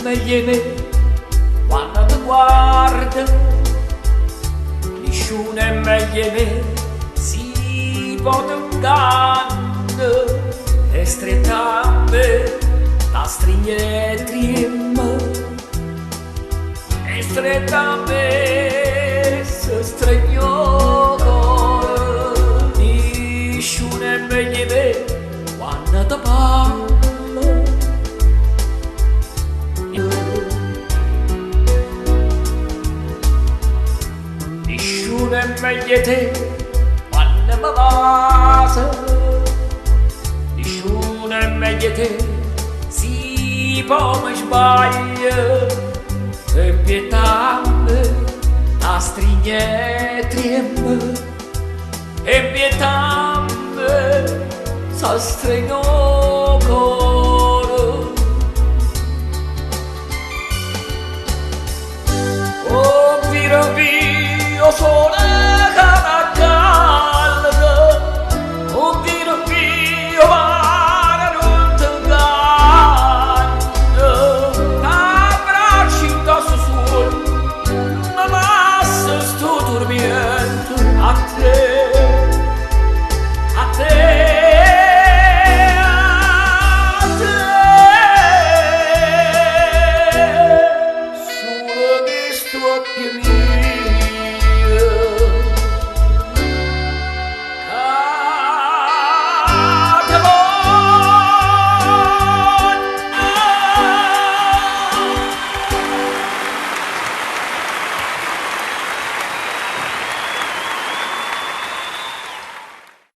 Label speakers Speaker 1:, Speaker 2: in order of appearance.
Speaker 1: meglio me quando ti guarda, nessuno è meglio me, si può ingannare e stretta a me, la stringe trema, e stretta a me, si stregno cuore, nessuno è meglio me quando ti parla. Nessuno è meglio te quando mi basa, nessuno è meglio te, si può mi sbaglia, e pietà la stringe trema, e pietà sa stringo cuore. Oh, viro via sole